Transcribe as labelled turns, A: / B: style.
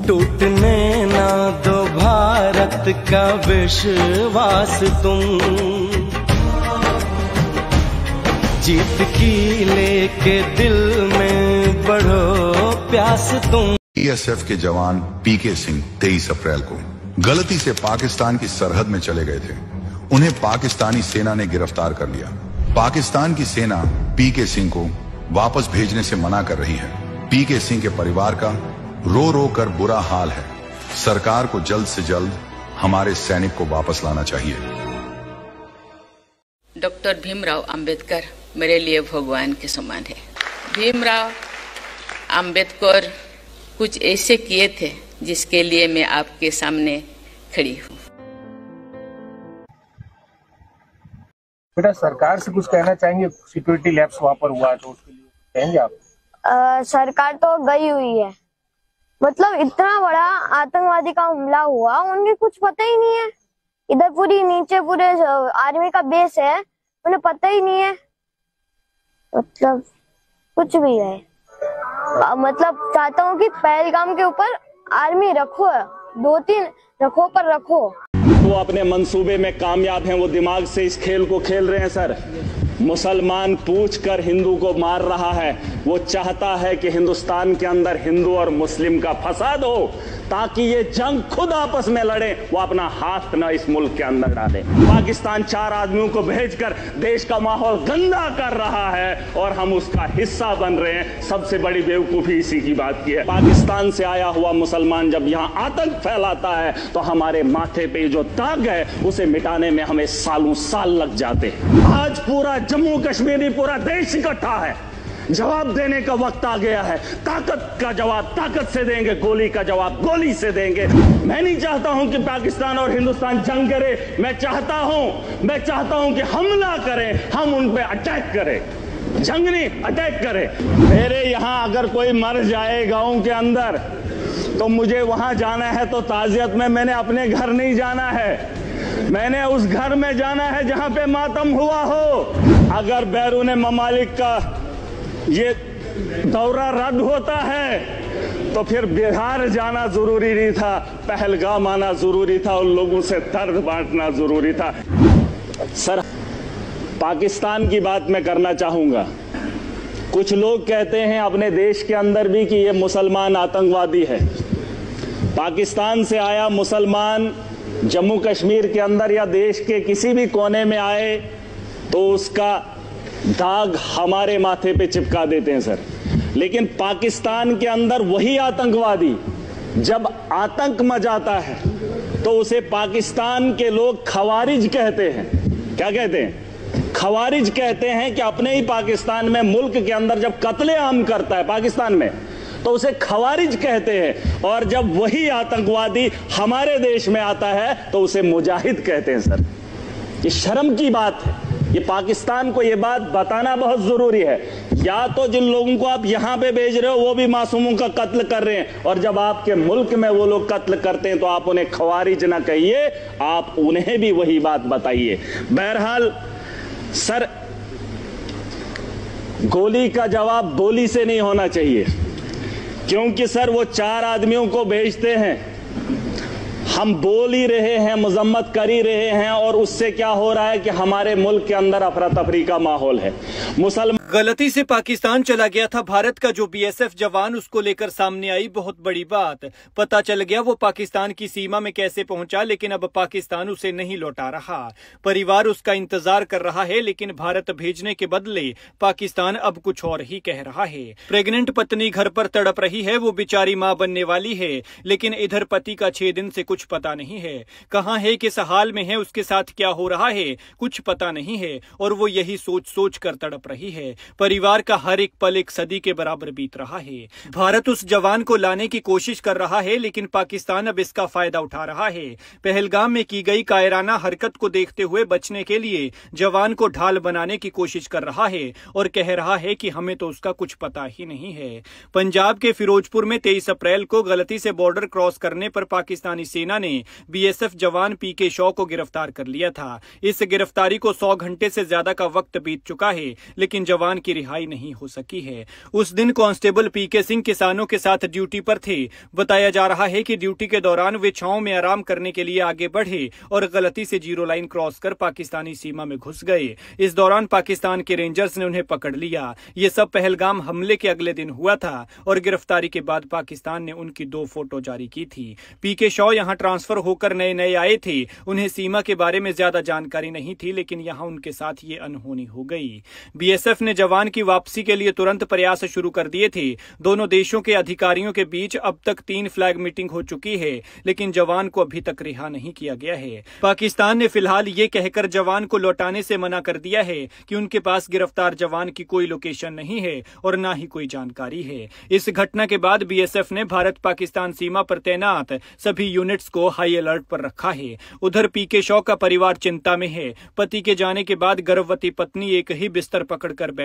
A: टूटने ना दो भारत का विश्वास तुम, जीत की लेके दिल में बढ़ो प्यास तुम।
B: बीएसएफ के जवान पीके सिंह 23 अप्रैल को गलती से पाकिस्तान की सरहद में चले गए थे। उन्हें पाकिस्तानी सेना ने गिरफ्तार कर लिया। पाकिस्तान की सेना पीके सिंह को वापस भेजने से मना कर रही है। पीके सिंह के परिवार का रो रो कर बुरा हाल है। सरकार को जल्द से जल्द हमारे सैनिक को वापस लाना चाहिए।
C: डॉक्टर भीमराव अंबेडकर मेरे लिए भगवान के समान है। भीमराव अंबेडकर कुछ ऐसे किए थे जिसके लिए मैं आपके सामने खड़ी हूँ।
D: बेटा, सरकार से कुछ कहना चाहेंगे? सिक्योरिटी लैप्स वहाँ पर हुआ तो उसके लिए कहेंगे आप?
E: सरकार तो गई हुई है, मतलब इतना बड़ा आतंकवादी का हमला हुआ, उन्हें कुछ पता ही नहीं है। इधर पूरी नीचे पूरे आर्मी का बेस है, उन्हें पता ही नहीं है, मतलब कुछ भी है। मतलब चाहता हूँ कि पहलगाम के ऊपर आर्मी रखो, 2-3 रखो पर रखो।
F: वो अपने मंसूबे में कामयाब हैं, वो दिमाग से इस खेल को खेल रहे हैं सर। मुसलमान पूछकर हिंदू को मार रहा है। वो चाहता है कि हिंदुस्तान के अंदर हिंदू और मुस्लिम का फसाद हो ताकि ये जंग खुद आपस में लड़े। वो अपना हाथ न इस मुल्क के अंदर डाले। पाकिस्तान 4 आदमियों को भेजकर देश का माहौल गंदा कर रहा है और हम उसका हिस्सा बन रहे हैं। सबसे बड़ी बेवकूफी इसी की बात की है। पाकिस्तान से आया हुआ मुसलमान जब यहाँ आतंक फैलाता है तो हमारे माथे पे जो दाग है उसे मिटाने में हमें सालों साल लग जाते हैं। आज पूरा जम्मू कश्मीर, पूरा देश इकट्ठा है। जवाब देने का वक्त आ गया है। ताकत का जवाब ताकत से देंगे, गोली का जवाब गोली से देंगे। मैं नहीं चाहता हूं कि पाकिस्तान और हिंदुस्तान जंग करे। मैं चाहता हूं कि हमला करें, हम उन पे अटैक करें। जंग नहीं, अटैक करें। मेरे यहां अगर कोई मर जाए गांव के अंदर तो मुझे वहां जाना है तो ताजियत में मैंने अपने घर नहीं जाना है। मैंने उस घर में जाना है जहां पे मातम हुआ हो। अगर बैरून ममालिक का ये दौरा रद्द होता है तो फिर बिहार जाना जरूरी नहीं था, पहलगाम आना जरूरी था, उन लोगों से दर्द बांटना जरूरी था। सर, पाकिस्तान की बात मैं करना चाहूंगा। कुछ लोग कहते हैं अपने देश के अंदर भी कि ये मुसलमान आतंकवादी है। पाकिस्तान से आया मुसलमान जम्मू कश्मीर के अंदर या देश के किसी भी कोने में आए तो उसका दाग हमारे माथे पे चिपका देते हैं सर। लेकिन पाकिस्तान के अंदर वही आतंकवादी जब आतंक मचाता है तो उसे पाकिस्तान के लोग खवारिज कहते हैं। क्या कहते हैं? खवारिज कहते हैं कि अपने ही पाकिस्तान में, मुल्क के अंदर जब कत्लेआम करता है पाकिस्तान में तो उसे खवारिज कहते हैं। और जब वही आतंकवादी हमारे देश में आता है तो उसे मुजाहिद कहते हैं सर। ये शर्म की बात है। ये पाकिस्तान को ये बात बताना बहुत जरूरी है। या तो जिन लोगों को आप यहां पे भेज रहे हो वो भी मासूमों का कत्ल कर रहे हैं, और जब आपके मुल्क में वो लोग कत्ल करते हैं तो आप उन्हें खवारिज ना कहिए, आप उन्हें भी वही बात बताइए। बहरहाल सर, गोली का जवाब गोली से नहीं होना चाहिए, क्योंकि सर वो 4 आदमियों को भेजते हैं, हम बोल ही रहे हैं, मजम्मत कर ही रहे हैं, और उससे क्या हो रहा है कि हमारे मुल्क के अंदर अफरा तफरी का माहौल है। मुसलमान
G: गलती से पाकिस्तान चला गया था भारत का जो बीएसएफ जवान, उसको लेकर सामने आई बहुत बड़ी बात। पता चल गया वो पाकिस्तान की सीमा में कैसे पहुंचा, लेकिन अब पाकिस्तान उसे नहीं लौटा रहा। परिवार उसका इंतजार कर रहा है, लेकिन भारत भेजने के बदले पाकिस्तान अब कुछ और ही कह रहा है। प्रेग्नेंट पत्नी घर पर तड़प रही है, वो बेचारी मां बनने वाली है, लेकिन इधर पति का 6 दिन से कुछ पता नहीं है। कहां है, किस हाल में है, उसके साथ क्या हो रहा है, कुछ पता नहीं है, और वो यही सोच सोच कर तड़प रही है। परिवार का हर एक पल एक सदी के बराबर बीत रहा है। भारत उस जवान को लाने की कोशिश कर रहा है, लेकिन पाकिस्तान अब इसका फायदा उठा रहा है। पहलगाम में की गई कायराना हरकत को देखते हुए बचने के लिए जवान को ढाल बनाने की कोशिश कर रहा है और कह रहा है कि हमें तो उसका कुछ पता ही नहीं है। पंजाब के फिरोजपुर में 23 अप्रैल को गलती से बॉर्डर क्रॉस करने पर पाकिस्तानी सेना ने बीएसएफ जवान पीके शॉ को गिरफ्तार कर लिया था। इस गिरफ्तारी को 100 घंटे से ज्यादा का वक्त बीत चुका है, लेकिन जवान जवान की रिहाई नहीं हो सकी है। उस दिन कांस्टेबल पीके सिंह किसानों के साथ ड्यूटी पर थे। बताया जा रहा है कि ड्यूटी के दौरान वे छांव में आराम करने के लिए आगे बढ़े और गलती से जीरो लाइन क्रॉस कर पाकिस्तानी सीमा में घुस गए। इस दौरान पाकिस्तान के रेंजर्स ने उन्हें पकड़ लिया। ये सब पहलगाम हमले के अगले दिन हुआ था और गिरफ्तारी के बाद पाकिस्तान ने उनकी 2 फोटो जारी की थी। पीके शॉ यहाँ ट्रांसफर होकर नए नए आए थे। उन्हें सीमा के बारे में ज्यादा जानकारी नहीं थी, लेकिन यहाँ उनके साथ ये अनहोनी हो गई। बीएसएफ ने जवान की वापसी के लिए तुरंत प्रयास शुरू कर दिए थे। दोनों देशों के अधिकारियों के बीच अब तक 3 फ्लैग मीटिंग हो चुकी है, लेकिन जवान को अभी तक रिहा नहीं किया गया है। पाकिस्तान ने फिलहाल ये कहकर जवान को लौटाने से मना कर दिया है कि उनके पास गिरफ्तार जवान की कोई लोकेशन नहीं है और ना ही कोई जानकारी है। इस घटना के बाद बीएसएफ ने भारत पाकिस्तान सीमा पर तैनात सभी यूनिट्स को हाई अलर्ट पर रखा है। उधर पीके शॉ का परिवार चिंता में है। पति के जाने के बाद गर्भवती पत्नी एक ही बिस्तर पकड़कर बैठी